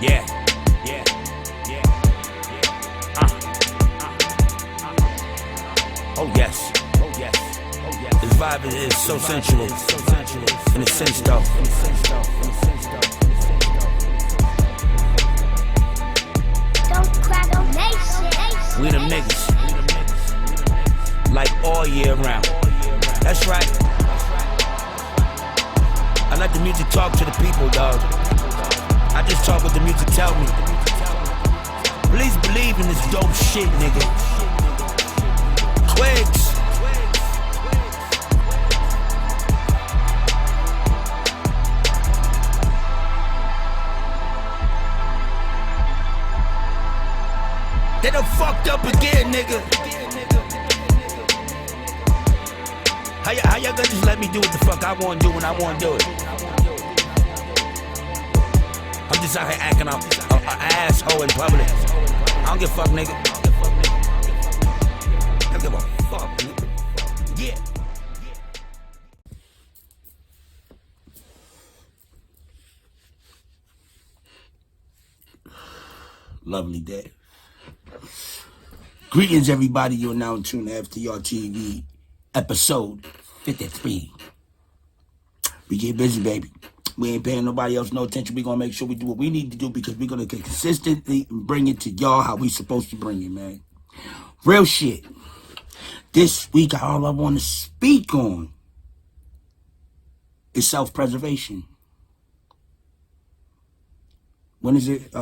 Yeah, yeah, yeah, yeah. Oh yes, oh yes, oh yes. This vibe is so sensual, in a sense though. We them niggas, like all year round. That's right. I let the music talk to the people, dog. I just talk what the music tell me. Please believe in this dope shit, nigga. Quigs. They done fucked up again, nigga. How y'all gonna just let me do what the fuck I wanna do when I wanna do it? I'm just out here acting an asshole in public. I don't give a fuck, nigga. I don't give a fuck, nigga. Yeah. Lovely day. Greetings, everybody. You're now tuned to FTR TV, episode 53. We get busy, baby. We ain't paying nobody else no attention. We gonna make sure we do what we need to do because we're gonna consistently bring it to y'all how we supposed to bring it, man. Real shit. This week, all I want to speak on is self-preservation. When is it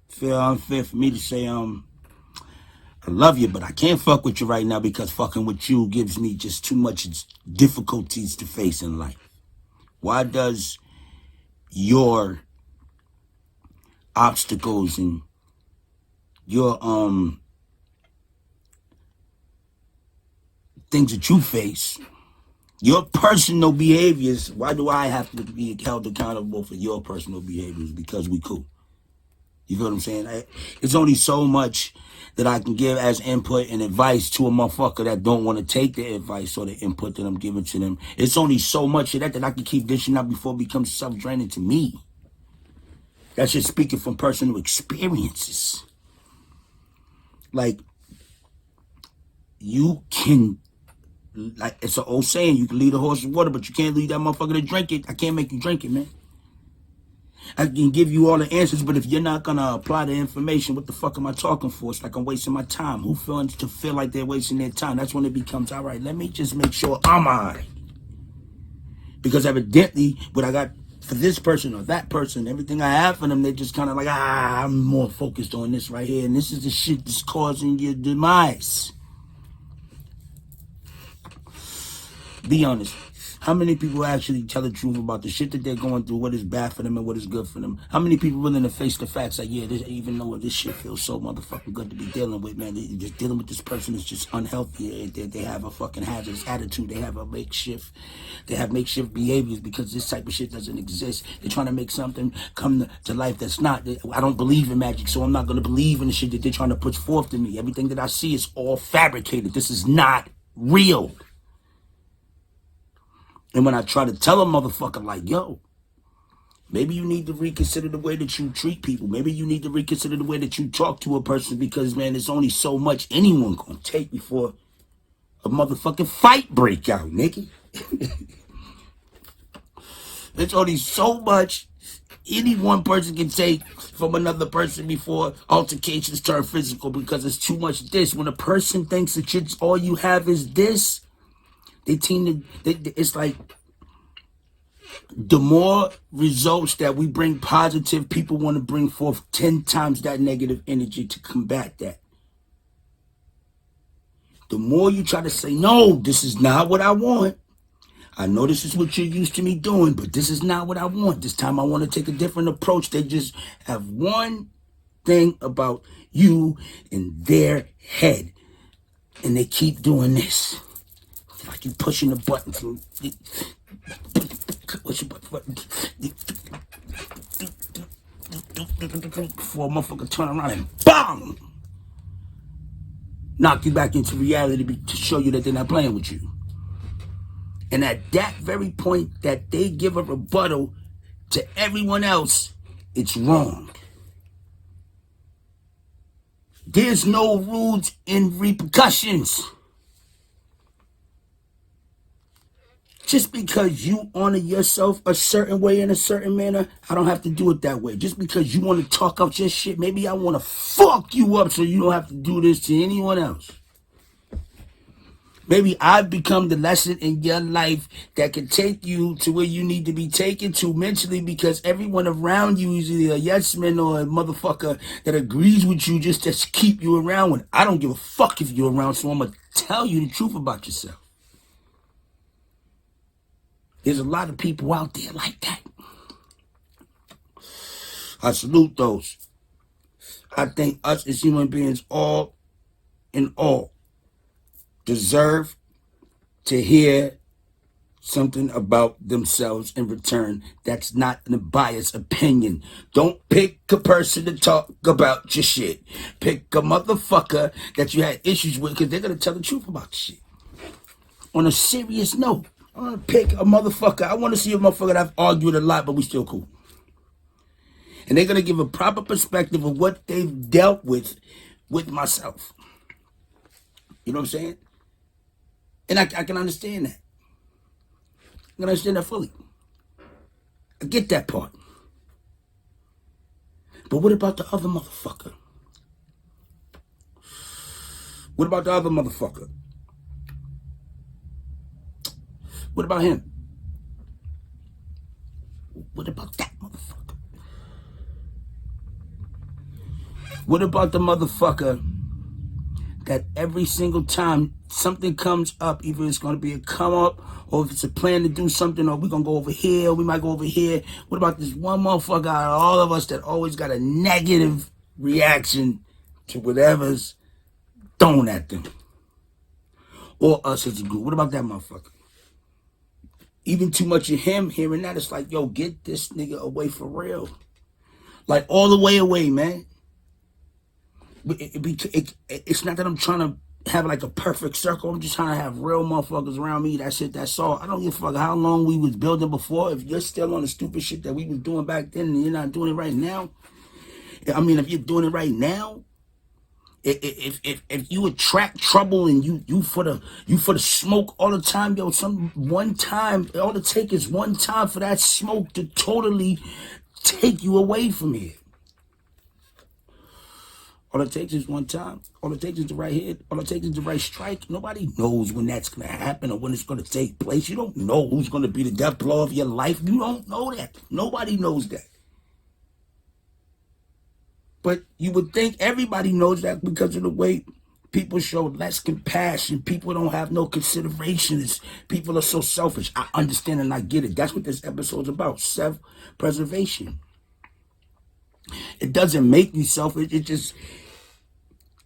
feel unfair for me to say I love you, but I can't fuck with you right now because fucking with you gives me just too much difficulties to face in life? Why does your obstacles and your things that you face, your personal behaviors, why do I have to be held accountable for your personal behaviors? Because we cool. You feel what I'm saying? It's only so much that I can give as input and advice to a motherfucker that don't want to take the advice or the input that I'm giving to them. It's only so much of that I can keep dishing out before it becomes self-draining to me. That's just speaking from personal experiences. Like, you can, like, it's an old saying, you can lead a horse to water, but you can't lead that motherfucker to drink it. I can't make you drink it, man. I can give you all the answers, but if you're not going to apply the information, what the fuck am I talking for? It's like I'm wasting my time. Who feels to feel like they're wasting their time? That's when it becomes, all right, let me just make sure I'm all right. Because evidently, what I got for this person or that person, everything I have for them, they're just kind of like, I'm more focused on this right here. And this is the shit that's causing your demise. Be honest. How many people actually tell the truth about the shit that they're going through, what is bad for them and what is good for them? How many people willing to face the facts like, yeah, even though this shit feels so motherfucking good to be dealing with, man, just dealing with this person is just unhealthy. They have a fucking hazardous attitude. They have makeshift behaviors because this type of shit doesn't exist. They're trying to make something come to life that's not. I don't believe in magic, so I'm not going to believe in the shit that they're trying to put forth to me. Everything that I see is all fabricated. This is not real. And when I try to tell a motherfucker like, yo, maybe you need to reconsider the way that you treat people. Maybe you need to reconsider the way that you talk to a person because, man, there's only so much anyone gonna take before a motherfucking fight break out, nigga. There's only so much any one person can take from another person before altercations turn physical because it's too much this. When a person thinks that all you have is this, it's like the more results that we bring positive, people want to bring forth 10 times that negative energy to combat that. The more you try to say, no, this is not what I want. I know this is what you're used to me doing, but this is not what I want. This time I want to take a different approach. They just have one thing about you in their head, and they keep doing this. Like you pushing the button from push the button before a motherfucker turn around and BANG! Knock you back into reality to show you that they're not playing with you. And at that very point that they give a rebuttal to everyone else it's wrong. There's no rules and repercussions. Just because you honor yourself a certain way in a certain manner, I don't have to do it that way. Just because you want to talk out your shit, maybe I want to fuck you up so you don't have to do this to anyone else. Maybe I've become the lesson in your life that can take you to where you need to be taken to mentally, because everyone around you is either a yes man or a motherfucker that agrees with you just to keep you around. When I don't give a fuck if you're around, so I'm going to tell you the truth about yourself. There's a lot of people out there like that. I salute those. I think us as human beings, all in all, deserve to hear something about themselves in return that's not a biased opinion. Don't pick a person to talk about your shit. Pick a motherfucker that you had issues with, because they're going to tell the truth about your shit. On a serious note, I want to pick a motherfucker. I want to see a motherfucker that I've argued a lot, but we still cool. And they're going to give a proper perspective of what they've dealt with myself. You know what I'm saying? And I can understand that. I can understand that fully. I get that part. But what about the other motherfucker? What about the other motherfucker? What about him? What about that motherfucker? What about the motherfucker that every single time something comes up, either it's going to be a come up, or if it's a plan to do something, or we're going to go over here, or we might go over here. What about this one motherfucker out of all of us that always got a negative reaction to whatever's thrown at them? Or us as a group. What about that motherfucker? Even too much of him hearing that, it's like, yo, get this nigga away for real. Like, all the way away, man. It's not that I'm trying to have like a perfect circle. I'm just trying to have real motherfuckers around me. That's it, that's all. I don't give a fuck how long we was building before. If you're still on the stupid shit that we was doing back then and you're not doing it right now, I mean, if you're doing it right now, if you attract trouble and you for the smoke all the time, yo, one time, all it take is one time for that smoke to totally take you away from here. All it takes is one time. All it takes is the right hit. All it takes is the right strike. Nobody knows when that's going to happen or when it's going to take place. You don't know who's going to be the death blow of your life. You don't know that. Nobody knows that. But you would think everybody knows that because of the way people show less compassion. People don't have no considerations. People are so selfish. I understand and I get it. That's what this episode's about. Self-preservation. It doesn't make you selfish. It just,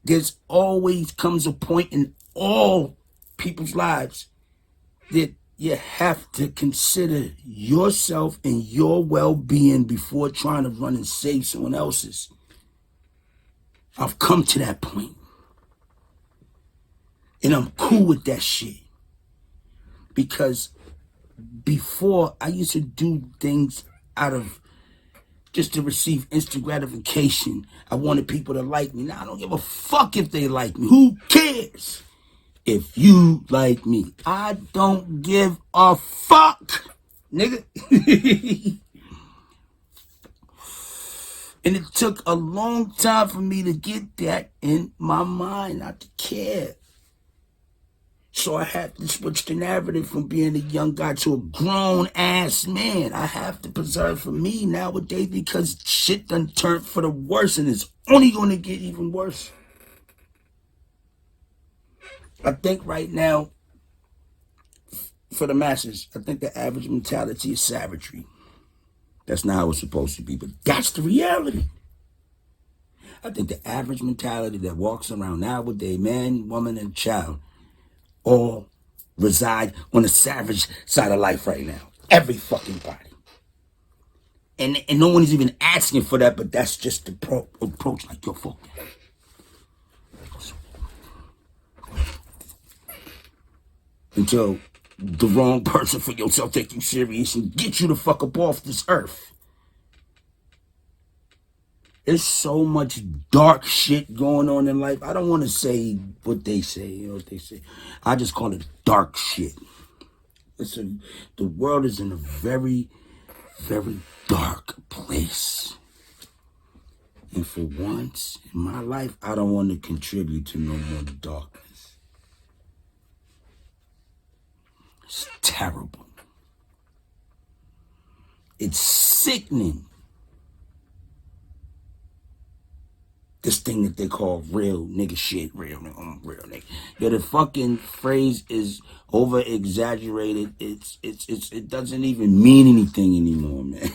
there's always comes a point in all people's lives that you have to consider yourself and your well-being before trying to run and save someone else's. I've come to that point. And I'm cool with that shit. Because before, I used to do things out of just to receive instant gratification. I wanted people to like me. Now I don't give a fuck if they like me. Who cares if you like me? I don't give a fuck, nigga. And it took a long time for me to get that in my mind, not to care. So I had to switch the narrative from being a young guy to a grown-ass man. I have to preserve for me nowadays because shit done turned for the worse, and it's only going to get even worse. I think right now, for the masses, I think the average mentality is savagery. That's not how it's supposed to be, but that's the reality. I think the average mentality that walks around nowadays, man, woman, and child, all reside on the savage side of life right now. Every fucking body. And no one is even asking for that, but that's just the approach. Like, yo, fuck that. Until the wrong person for yourself take you serious and get you the fuck up off this earth. There's so much dark shit going on in life. I don't want to say what they say, you know what they say. I just call it dark shit. The world is in a very, very dark place. And for once in my life, I don't want to contribute to no more darkness. It's terrible. It's sickening. This thing that they call real nigga shit, real nigga. Yeah, the fucking phrase is over exaggerated. It doesn't even mean anything anymore, man.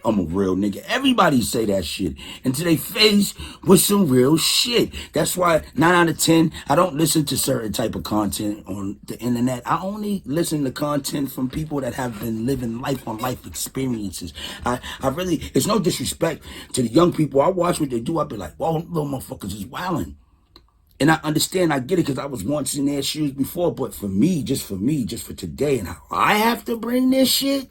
I'm a real nigga. Everybody say that shit. And to they face with some real shit. That's why 9 out of 10, I don't listen to certain type of content on the internet. I only listen to content from people that have been living life on life experiences. I really, it's no disrespect to the young people. I watch what they do. I be like, whoa, little motherfuckers is wilding. And I understand, I get it, because I was once in their shoes before. But for me, just for today, and how I have to bring this shit,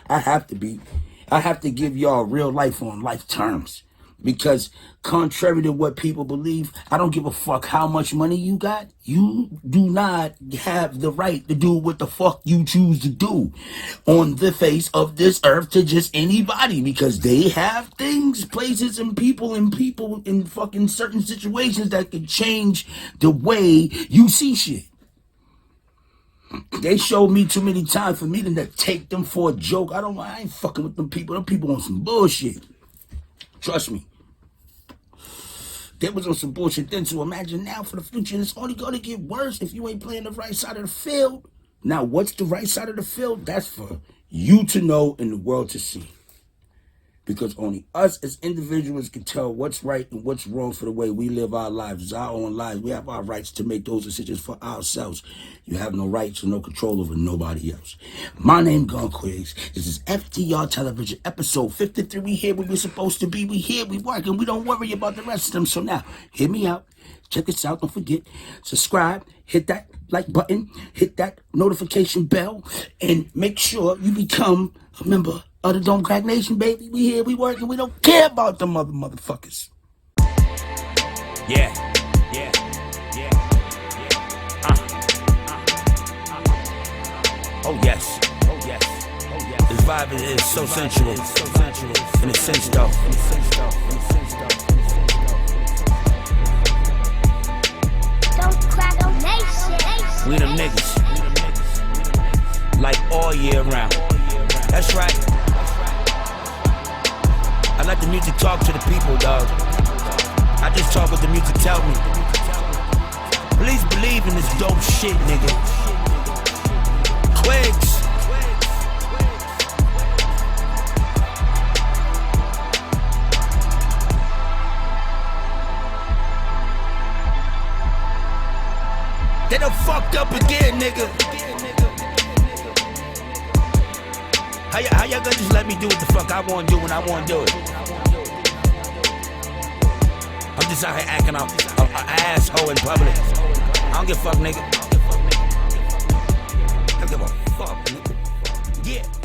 I have to give y'all real life on life terms. Because contrary to what people believe, I don't give a fuck how much money you got. You do not have the right to do what the fuck you choose to do on the face of this earth to just anybody, because they have things, places, and people in fucking certain situations that can change the way you see shit. They showed me too many times for me to take them for a joke. I ain't fucking with them people. Them people on some bullshit. Trust me. They was on some bullshit then, so imagine now for the future. It's only going to get worse if you ain't playing the right side of the field. Now, what's the right side of the field? That's for you to know and the world to see. Because only us as individuals can tell what's right and what's wrong for the way we live our lives. It's our own lives. We have our rights to make those decisions for ourselves. You have no rights or no control over nobody else. My name is Quigs. This is FTR Television, episode 53. We here where we're supposed to be. We here, we work, and we don't worry about the rest of them. So now, hear me out. Check us out. Don't forget, subscribe, hit that like button, hit that notification bell, and make sure you become a member of the Don't Crack Nation, baby. We here, we working, we don't care about them other motherfuckers. Yeah. Oh yes. This vibe is so sensual. In a sense though. Don't Crack Nation. We them niggas. Like all year round. That's right. I let the music talk to the people, dog. I just talk what the music tell me. Please believe in this dope shit, nigga. Quigs. They done fucked up again, nigga. How y'all gonna just let me do what the fuck I wanna do when I wanna do it? I'm just out here acting out an asshole in public. I don't give a fuck, nigga. I don't give a fuck, nigga. Yeah.